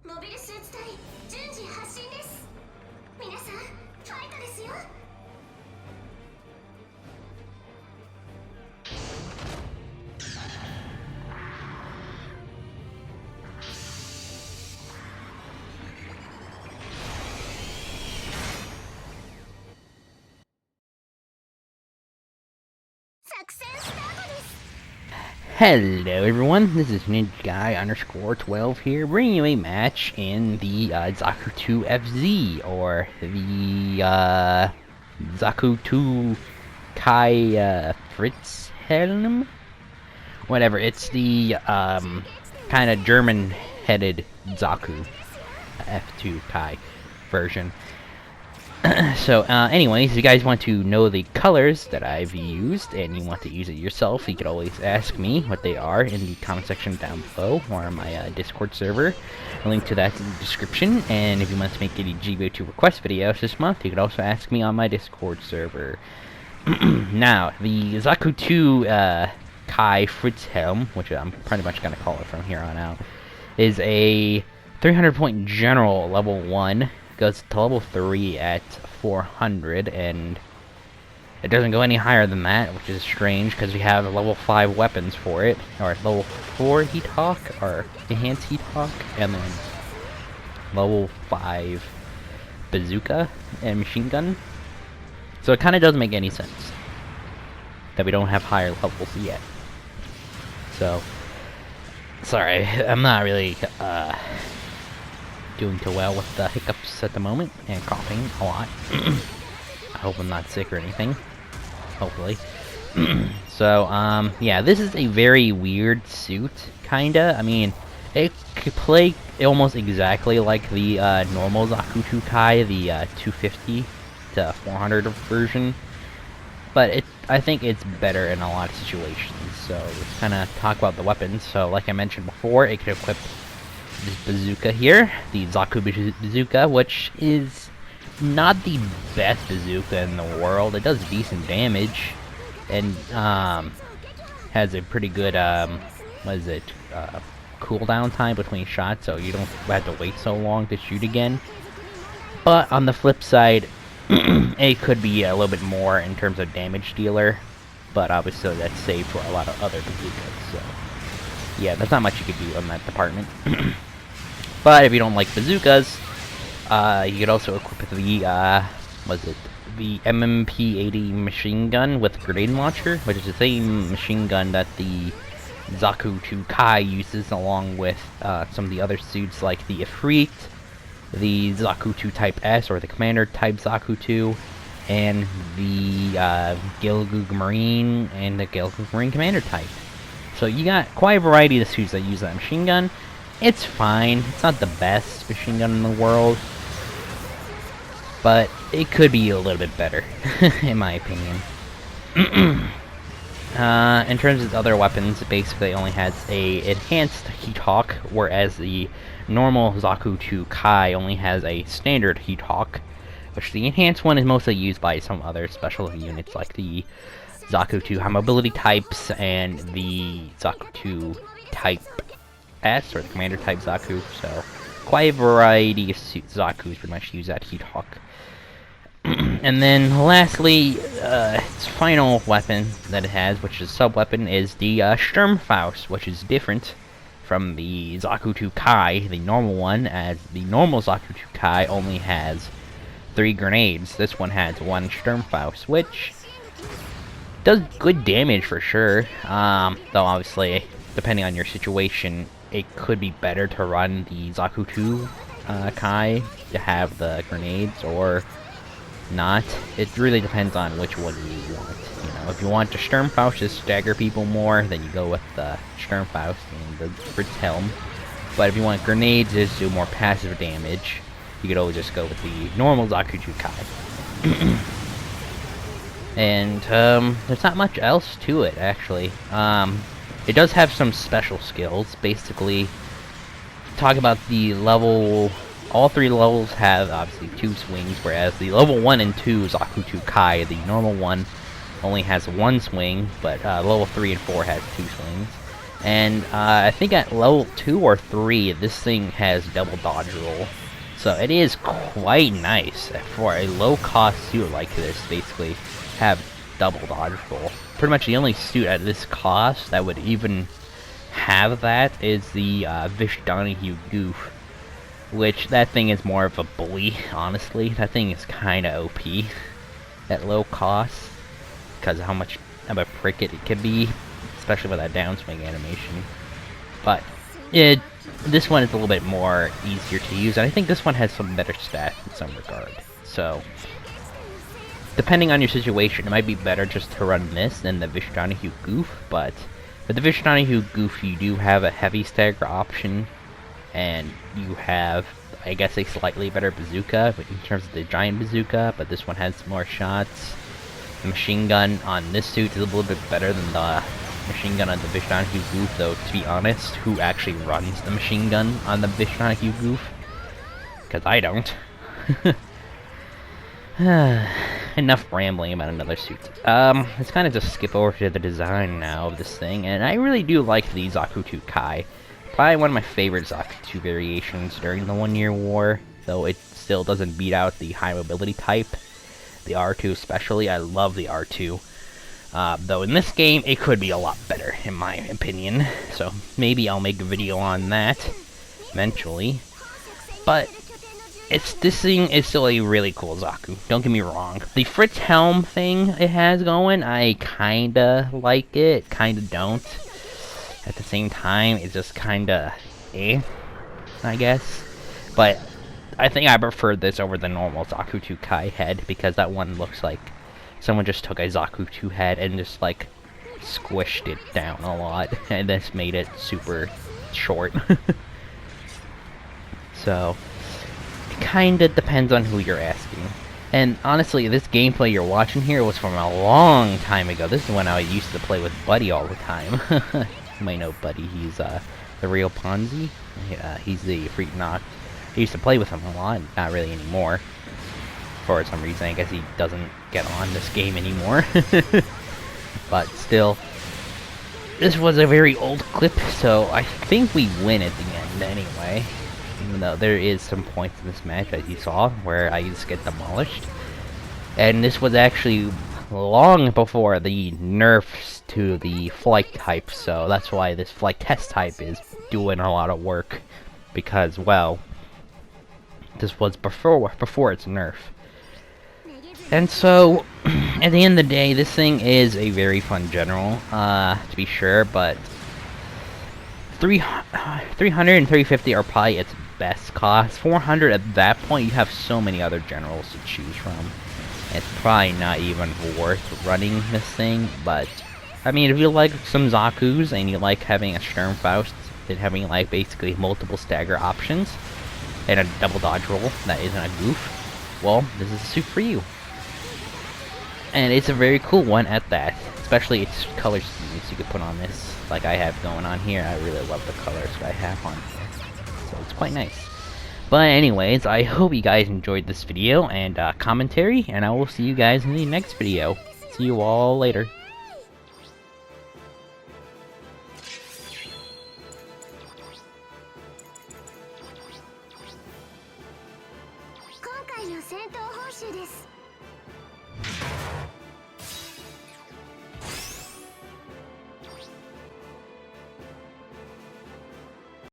モビルスーツ隊順次発進です。皆さん、ファイトですよ。作戦スタートです。 Hello everyone, this is Ninja_12 here, bringing you a match in the Zaku 2 FZ, or the Zaku 2 Kai Fritz Helm? Whatever, it's the kind of German-headed Zaku F2 Kai version. So, anyways, if you guys want to know the colors that I've used and you want to use it yourself, you could always ask me what they are in the comment section down below or on my Discord server. A link to that's in the description. And if you want to make any GB02 request videos this month, you could also ask me on my Discord server. Now, the Zaku 2 Kai Fritz Helm, which I'm pretty much going to call it from here on out, is a 300-point general level 1. Goes to level 3 at 400, and it doesn't go any higher than that, which is strange because we have level 5 weapons for it, or level 4 Heat Hawk, or Enhanced Heat Hawk, and then level 5 Bazooka and Machine Gun. So it kind of doesn't make any sense that we don't have higher levels yet. So, sorry, I'm not really, doing too well with the hiccups at the moment and coughing a lot. I hope I'm not sick or anything. Hopefully. So, yeah, this is a very weird suit, kinda. I mean, it could play almost exactly like the normal Zaku 2 Kai, the 250 to 400 version. But I think it's better in a lot of situations. So, let's kind of talk about the weapons. So, like I mentioned before, it could equip this bazooka here, the Zaku bazooka, which is not the best bazooka in the world. It does decent damage, and has a pretty good cooldown time between shots, so you don't have to wait so long to shoot again. But on the flip side, it could be a little bit more in terms of damage dealer, but obviously that's saved for a lot of other bazookas. So yeah, there's not much you could do in that department. But if you don't like bazookas, you could also equip the, the MMP-80 machine gun with grenade launcher, which is the same machine gun that the Zaku 2 Kai uses, along with some of the other suits like the Ifrit, the Zaku 2 Type S, or the Commander Type Zaku 2, and the Gilgug Marine and the Gilgug Marine Commander Type. So you got quite a variety of suits that use that machine gun. It's fine. It's not the best machine gun in the world, but it could be a little bit better, in my opinion. In terms of other weapons, it basically only has a enhanced Heat Hawk, whereas the normal Zaku 2 Kai only has a standard Heat Hawk, which the enhanced one is mostly used by some other special units like the Zaku 2 High Mobility Types and the Zaku 2 Type S, or the Commander Type Zaku. So quite a variety of Zakus pretty much use that Heat Hawk. And then lastly, its final weapon that it has, which is a sub-weapon, is the Sturmfaust, which is different from the Zaku 2 Kai, the normal one, as the normal Zaku 2 Kai only has 3 grenades. This one has 1 Sturmfaust, which does good damage for sure, though obviously, depending on your situation, it could be better to run the Zaku 2 Kai to have the grenades, or not. It really depends on which one you want. You know, if you want the Sturmfaust to stagger people more, then you go with the Sturmfaust and the Fritz Helm. But if you want grenades to do more passive damage, you could always just go with the normal Zaku 2 Kai. And there's not much else to it, actually. It does have some special skills. Basically, talk about the level. All 3 levels have obviously 2 swings, whereas the level 1 and 2 Zaku 2 Kai, the normal one, only has 1 swing, but level 3 and 4 has 2 swings. And I think at level 2 or 3, this thing has double dodge roll. So it is quite nice for a low-cost suit like this, basically, have double dodge roll. Pretty much the only suit at this cost that would even have that is the Vish Donahue Goof. Which, that thing is more of a bully, honestly. That thing is kinda OP at low cost. Because of how much of a prick it can be. Especially with that downswing animation. But, this one is a little bit more easier to use. And I think this one has some better stats in some regard. So, depending on your situation, it might be better just to run this than the Vish Donahue Goof. But, with the Vish Donahue Goof, you do have a heavy stagger option. And you have, I guess, a slightly better bazooka in terms of the giant bazooka, but this one has more shots. The machine gun on this suit is a little bit better than the machine gun on the Vish Donahue Goof, though, to be honest, who actually runs the machine gun on the Vish Donahue Goof? Because I don't. Enough rambling about another suit. Let's kind of just skip over to the design now of this thing, and I really do like the Zaku 2 Kai. Probably one of my favorite Zaku 2 variations during the 1 Year War, though it still doesn't beat out the high mobility type. The R2 especially, I love the R2. Though in this game, it could be a lot better, in my opinion. So maybe I'll make a video on that eventually. But this thing is still a really cool Zaku, don't get me wrong. The Fritz helm thing it has going, I kinda like it, kinda don't. At the same time, it's just kinda I guess. But I think I prefer this over the normal Zaku 2 Kai head, because that one looks like someone just took a Zaku 2 head and just like squished it down a lot, and this made it super short. So, it kinda depends on who you're asking. And honestly, this gameplay you're watching here was from a long time ago. This is when I used to play with Buddy all the time. You might know Buddy, he's the real Ponzi. He's the freak knock. I used to play with him a lot, not really anymore. For some reason, I guess he doesn't get on this game anymore. But still, this was a very old clip, so I think we win at the end anyway. Even though there is some points in this match, as you saw, where I just get demolished. And this was actually long before the nerfs to the flight type, so that's why this flight test type is doing a lot of work. Because, well, this was before its nerf. And so, at the end of the day, this thing is a very fun general, to be sure, but 300 and 350 are probably its best cost. 400 at that point, you have so many other generals to choose from. It's probably not even worth running this thing, but I mean, if you like some Zakus and you like having a Sturmfaust and having like basically multiple stagger options and a double dodge roll that isn't a goof, well, this is a suit for you. And it's a very cool one at that, especially its color schemes you could put on this, like I have going on here. I really love the colors that I have on here, so it's quite nice. But anyways, I hope you guys enjoyed this video and commentary, and I will see you guys in the next video. See you all later. This